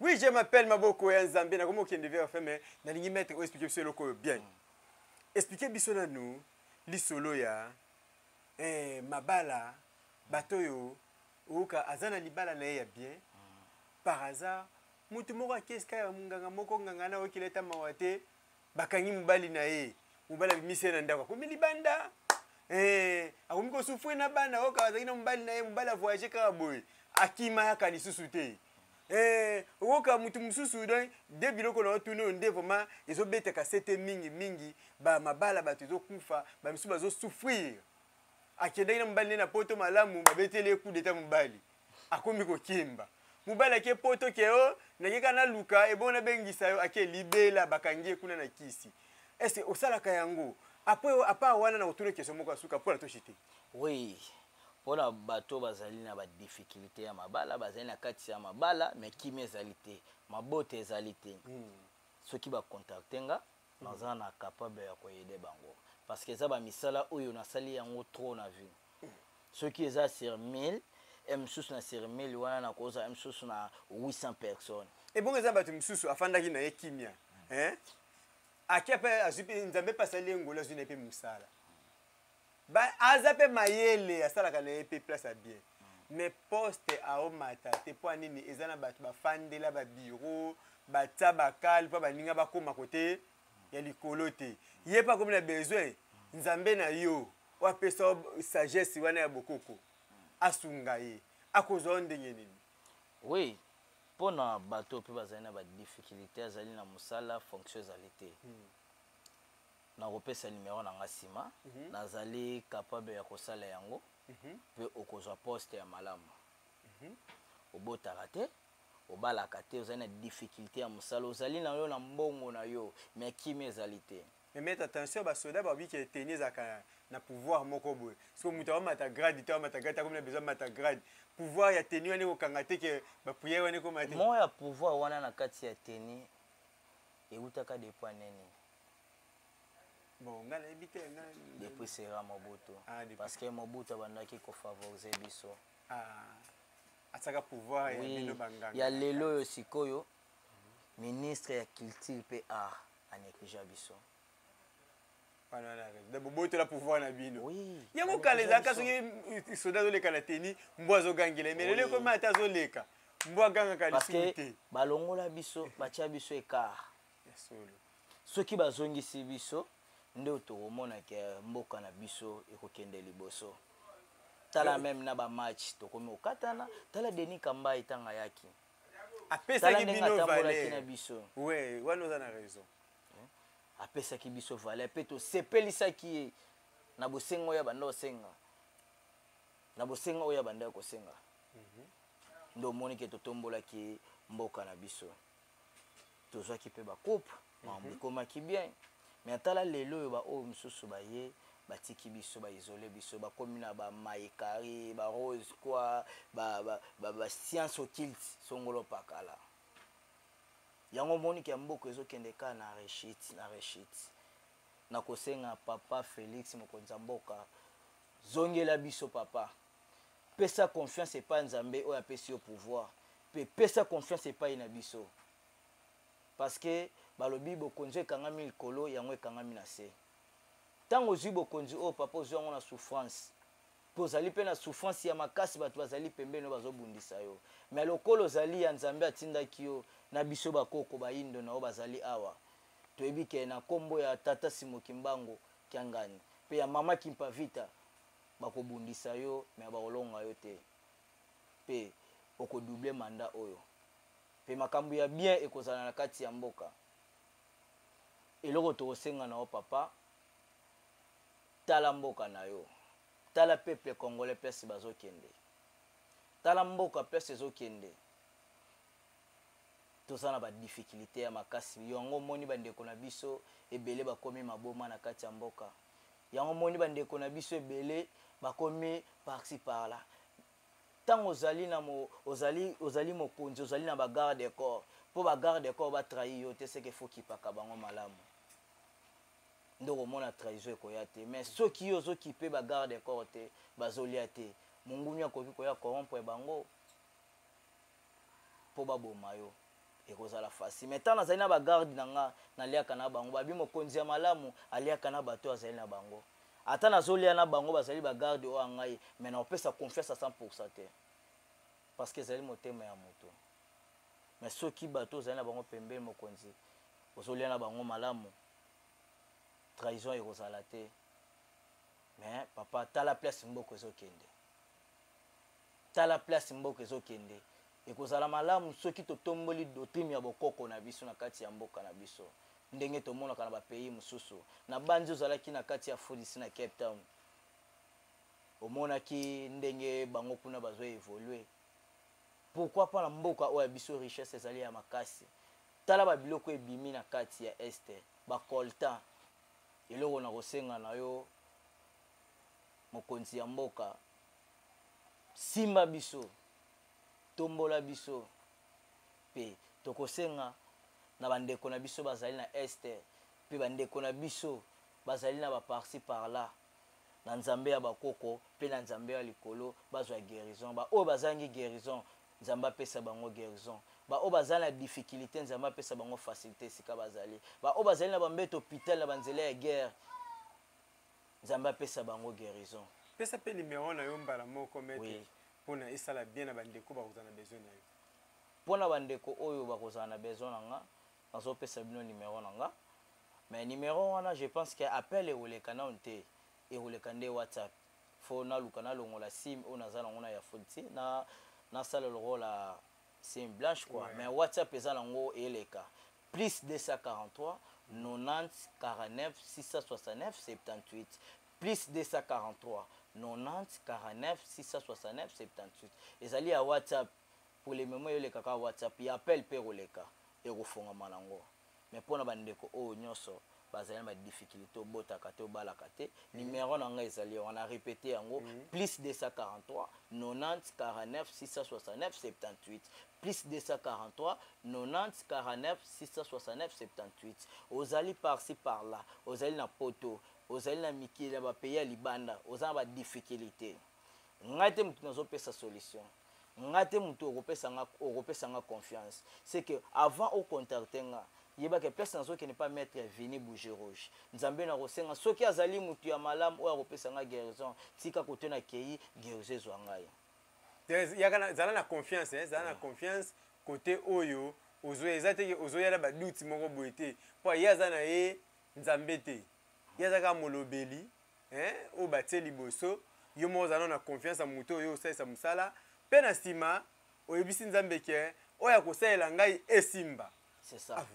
Oui, je m'appelle Maboko et Nzambe. Na comment qu'il devait faire mais na lingi mettre ou expliquer ce loko bien. Expliquer biso na nous lisolo ya mabala batoyo oka azana libala na ya bien. Par hasard, mutu moko akeska ya munganga moko nganga na okileta mawate bakangi mubali na ye. Mubala bimise na ndako. Komi libanda. Akomi ko souffrir na bana oka azaki na mubali na ye mubala voyager ka boy. Akima ya kalisusu te. Oka mutu mususu donc de biloko na otuna onde vraiment ezobeta ka sete mingi ba mabala bato ezokufa ba misu bazo souffrir. Akendaki na mubali na poto malamu babetele coup d'état mubali. Akomi ko kimba. Mubala ke poto ke o nakeka na luka ebona bengisa yo ake libela bakangie kuna na kisi. Est-ce osala ka yango après apa wana na otuna question moko asuka pour la tochite. Oui. Pour la bateau bazali na ba difficulté ya mabala bazali na kati ya mabala mais qui mezalité mabote ezalité. Ceux ba contacter nga naza na capable ya ko aider bango parce que ça ba misala oyo na sali yango trop na vie. Ceux qui eza sur 1000 M6 na sur 1000 wana na koza M6 na 800 personnes. Et bon eza batu msusu afandaki na ekimia. Akepe azupi nzambe pasali ngola zuna pe musala. Ba azape mayele asala kana epe place à bien. Mais poste a omata te po nini ezana batu ba fandela ba bureau ba tabakal pa ba ninga ba koma côté ya likolo te. Yé pas comme na besoin nzambe na yo wa pesa sagesse wana ya bokoko. Asunga ye akozwa ndenge nini. Oui, pour na bateau pe bazali na ba difficulté azali na musala fonctionnalité. Na repesa numéro na ngasima nazali capable ya kosala yango pe okozwa poste ya malamu. Obotaka te obalaka te ozali na difficulté ya musala ozali na yo na mbongo na yo mais kimi ezali te. Mais mettez attention ba soda ba biki tenir zaka na pouvoir moko boy. Parce que mutu wa mata grade te wa mata grade comme na besoin mata grade. Pouvoir ya tenir wane ko kangate ke ba prière wane ko mate. Moi ya pouvoir wana na kati ya tenir eutaka des points neni. Bon, ngala ebite ngala depuis sera Mobutu parce que Mobutu bandaki ko favoriser biso. Ataka pouvoir ya bino banganga. Ya lelo sikoyo ministre ya culture pe art anekija biso. De Mobutu la pouvoir na bino. Oui. Yango kaleza ka soki soda zo leka na teni mbwa zo gangela mais lelo ko mata zo leka. Mbwa ganga kalisite. Parce que balongola biso batia biso écart. Yasolo. Soki bazongisi biso nde otomona ke mboka na biso ekokende liboso. Tala même na ba match tokomi okatana tala Denis Kamba itanga yaki. Apesa ki bino valeur na biso. Ouais, wana oza na raison. Apesa ki biso valeur pe to sepelisa ki na bosengo ya banda osenga. Na bosengo oya banda ko senga. Ndo moni ke totombola ki mboka na biso. Tozwa ki pe ba coupe, mambikoma ki bien. Mais atala lelo ba o msusu ba ye batiki biso ba isoler biso ba komina ba maikari ba rose quoi ba science occulte songolo pakala. Yango moni ke mboko ezokende ka na rechit na kosenga papa Félix mokonza mboka zongela biso papa pesa confiance et pas nzambe oya pesi au pouvoir pe pesa confiance et pas ina biso parce que balobi bokonzi ekangami likolo yango ekangami na se tango ozwi bokonzi oyo papa ozwi yango na souffrance po ozali mpe na souffrance ya makasi bato bazali pembeni oyo bazobundisa yo mais lokolo ozali ya nzambe atindaki yo na biso bakoko bayindo na oyo bazali awa toyebi ke na nkombo ya tata Simoki Mbango Kiangani mpe ya mama Kimpavita bakobundisa yo mais bakolonga yo te mpe okodouble mandat oyo mpe makambo ya bien ekozala na kati ya mboka. Eloko tokosenga na o papa tala mboka na yo tala peuple congolais pesi bazokende tala mboka pesi ezokende tozana ba difficulté ya makasi yango moni bandeko na biso ebele bakomi maboma na kati ya mboka yango moni bandeko na biso ebele bakomi par-ci par-là tango ozali na ozali mokonzi ozali na ba garde de corps po ba garde de corps ba trahir yo te c'est que faut kipaka bango malamu ndoko mona trahison ekoya te mais soki yo ozokipe ba garde de corps te bazolia te mungunu akoki koya corrompre bango po baboma yo ekozala fasi mais tant nazali na bagarde na nga naliaka na bango babi mokonzi ya malamu aliaka na bato azali na bango ata nazolia na bango bazali bagarde oyo angai mais naopesa confiance à 100% te parce que ezali motema ya moto mais soki bato ozali na bango pembeni mokonzi ozolia na bango malamu trahison ekozala te mais papa tala place mboka ezokende tala place mboka ezokende ekozala malamu soki totomboli doctrine ya bokoko na biso na kati ya mboka na biso ndenge tomonaka na bapays mosusu na bandi ozalaki na kati ya fodisi na Cape Town omonaki ndenge bango kuna bazo évoluer pourquoi pas na mboka oyo ya biso richesse ezali ya makasi tala babiloko ebimi na kati ya este bacoltan eloko na kosenga na yo mokonzi ya mboka simba biso tombola biso pe tokosenga na bandeko na biso bazali na este pe bandeko na biso bazali na baparci par là na nzambe ya bakoko pe na nzambe ya likolo bazwa guérison ba oyo bazangi guérison nzambe apesa bango guérison ba oyo bazali na difficulté nzambe apesa bango facilité esika bazali ba oyo bazali na bambeto hôpital na banzela ya guerre nzambe apesa bango guérison pesa pe numéro na yo mbala moko maître oui. Pona esala bien na bandeko bakozana besoin na yo pona bandeko oyo bakozana besoin na nga nazopesa bino numéro na nga mais numéro wana je pense que appel ekoleka na nte ekoleka nde WhatsApp fo naluka nalongola sim oyo naza nango na ya foti nasala lokola sim blanche quoi ouais. mais WhatsApp eza nango eleka plus 243 90 49 669 78 plus 243 90 49 669 78 ezali ya WhatsApp pour les moments yoleka ka WhatsApp ya appel pe koleka ekofongama nango mais mpona bandeko oyo nyonso bazali na difficulté obotaka te obalaka te numéro na ngai ezali wana répété yango plus 243 90 49 669 78 plus 243 90 49 669 78 ozali par-ci par là ozali na poto ozali na mikili ya bapays ya libanda oza na badifficulté ngai te motu nazopesa solution ngai te motu okopesanga confiance c'est que avant ocontacte nga yebaka place nazokende pas mettre vini bouger rouge nzambe na kosenga soki azali motu ya malamu oyo akopesanga guérison tika kote na kei guérison ezwa ngai zala na confiance zala na confiance côté oyo eza te ozoyala baduti moko boye te mpo ye aza na ye nzambe te ye azaka molobeli oyo batie liboso yo moko ozala na confiance ya motu oyo osalisa mosala mpe na nsima oyebisi nzambe ke oyo akosalela ngai esimba c'est ça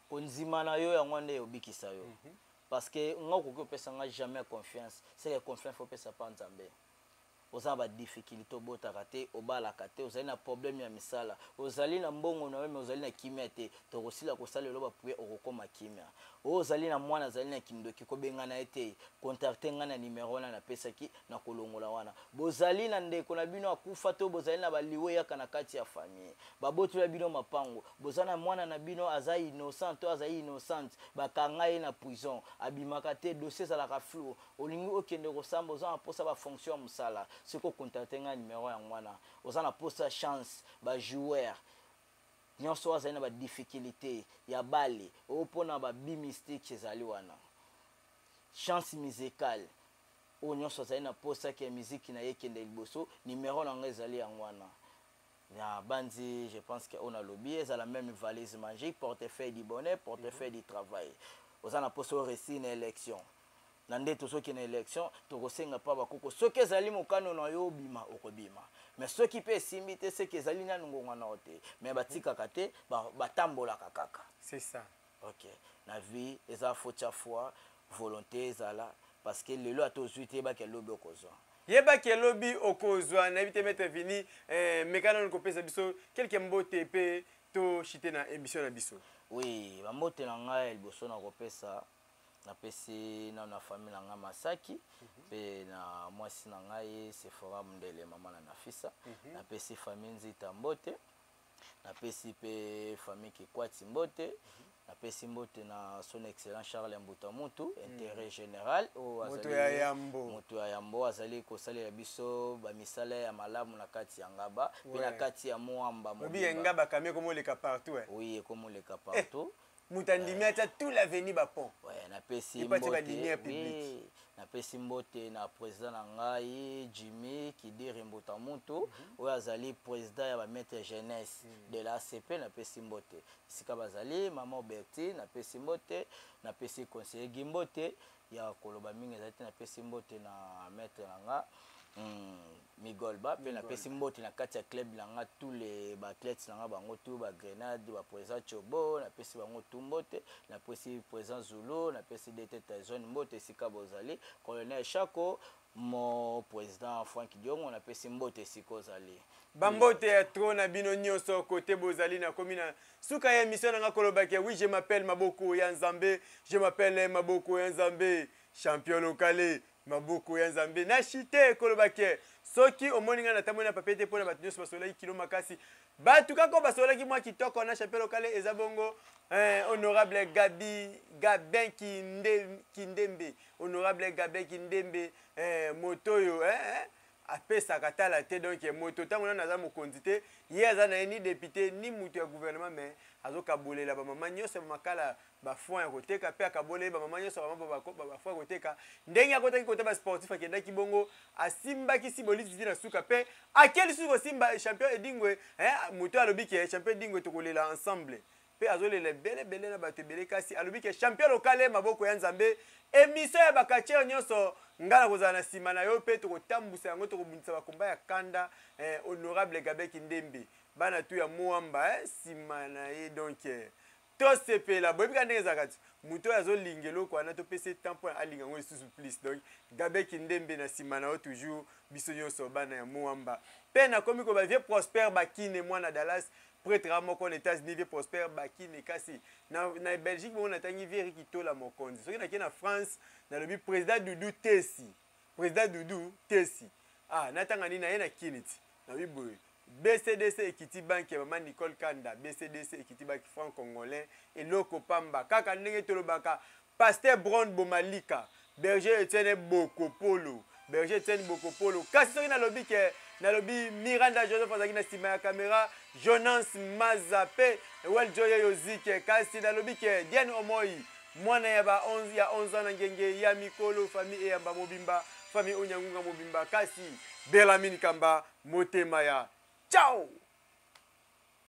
konzima na yo yango nde obikisa yo parce que nga okoki opesa nga jamais confiance c'est que confiance faut pesa pa nzambe oza na badifficulté obotaka te obalaka te ozali na problème ya misala ozali na mbongo na yo me ozali na kimia te tokosila kosala elo bapuye okokoma kimia oyo ozali na mwana azali na kindoki kobengana ye te contacte nga na numéro wana napesaki na kolongola wana bozali na ndeko na bino akufa to bozali na baliwe yaka na kati ya famille babotola bino mapango bozali na mwana na bino aza innocent to azali innocente bakanga ye na prison abimaka te dossier ezalaka flou olingi okende kosamba oza na mposa bafonction ya mosala siko contacte nga numéro yango wana oza na mposa chance bajoueur nyonso azali na badifficulté ya bale oyo mpona babimystique ezali wana chance musicale oyo nyonso azali na posaki ya miziki na ye ekende liboso numéro na ngo ezali yango wana ya bandi je pense que oyo nalobi ezala même valise magique portefeuille du bonheur portefeuille du travail oza na posa oyo réussir na élection na nde tozoki na élection tokosenga mpa bakoko soki ezali mokano na yo obima okobima mais soki mpe esimbi te soki ezali nanu ngonga na yo te mais batikaka te batambolaka kaka c'est ça ok na vie eza faute ya foi volonté ezala parce que lelo ata ozwi te yebaki elobi okozwa yebaki elobi okozwa nayebi te maître vini mekana nini kopesa biso quelque mbote mpe toshite na émission na biso oui bambote na ngai ya liboso na kopesa napesi na famille na ngai Masaki mpe na mwasi na ngai Sephora Mundele mama na Nafisa napesi famille Nzita mbote napesi mpe famille Kikwati mbote napesi mbote na son excellent Charles Mbutamutu intérêt général moto ya Yambo moto ya Yambo azali kosalela biso bamisala ya malamu na kati ya Ngaba pe na kati ya Moamba mobimba Ngaba kamé comme le partout oui comme le partout mutandimi ata tout l'avenir ba pont ouais napesi mbote na président na ngai Jimmy Kidiri Mbutamutu oyo azali président ya ba maître jeunesse de la ACP napesi mbote sika bazali maman Berti napesi mbote napesi conseiller Gimbote ya koloba mingi ezali te napesi mbote na maître na nga Migolba pe napesi mbote na kati ya club langa tous les athlètes langa bango tout ba Grenade ba président Chobo napesi bango tout mbote napesi président Zulu napesi DT Tyson mbote sika bozali colonel Chako mon président Frank Diongo napesi mbote sika ozali bambote ya trop na bino nyonso côté bozali na komina suka ya émission nga kolobaki oui je m'appelle Maboko ya Nzambe je m'appelle Maboko ya Nzambe champion local Maboko ya Nzambe na chité kolobaki soki omoninga na tamona papete pona batu nyonso basolaki kilo makasi batu kako basolaki mwa kitoko na champion local ezabongo honorable Gabin Kindembe honorable Gabin Kindembe motoyo apesa katala te donc moto tango na za mokonzi te ye aza na ni député ni mutu ya gouvernement mais azokabolela ba mama nyonso makala ba foin ya koteka pe akabolela ba mama nyonso ba foin ya koteka ndenge akotaki kota ba sportif akendaki bongo asimbaki sibolisi na suka pe akeli suko simba champion edingwe moto alobi ke champion edingwe tokolela ensemble pe azolela bele na bato bele kasi alobi ke champion local Maboko ya Nzambe émission ya bakatier nyonso ngala kozala na sima na yo pe tokotambusa yango tokobundisa bakomba ya kanda honorable Gabin Kindembe bana tu ya Moamba sima na ye donc to sepela boyebika ndenge zakati muto azolingelo kwa na to pese tempo alinga ngo sous plus donc Gabin Kindembe na sima na yo toujours biso nyonso bana ya Moamba pe na komi ko ba vie Prosper Bakine mwana Dallas prêtre moko aux États-Unis vie Prosper Bakine kasi na Belgique bon natangi vie Kitola mokonzi soki na na France na le président Doudou Tessi natanga ni na ye na kiniti na biboy BCDC Equity Bank ya Maman Nicole Kanda BCDC Equity Bank franc congolais et loko pamba kaka ndenge tolobaka Pasteur Brown Bomalika Berger Etienne Bokopolo kasi soki na lobi Miranda Joseph azaki na sima ya kamera Jonas Mazape Well Joy Yozike kasi na lobi ke Diane Omoi mwana ya ba 11 ans na ngenge ya mikolo famille ya ba mobimba famille onyangunga mobimba kasi Belamine Kamba motema ya ciao.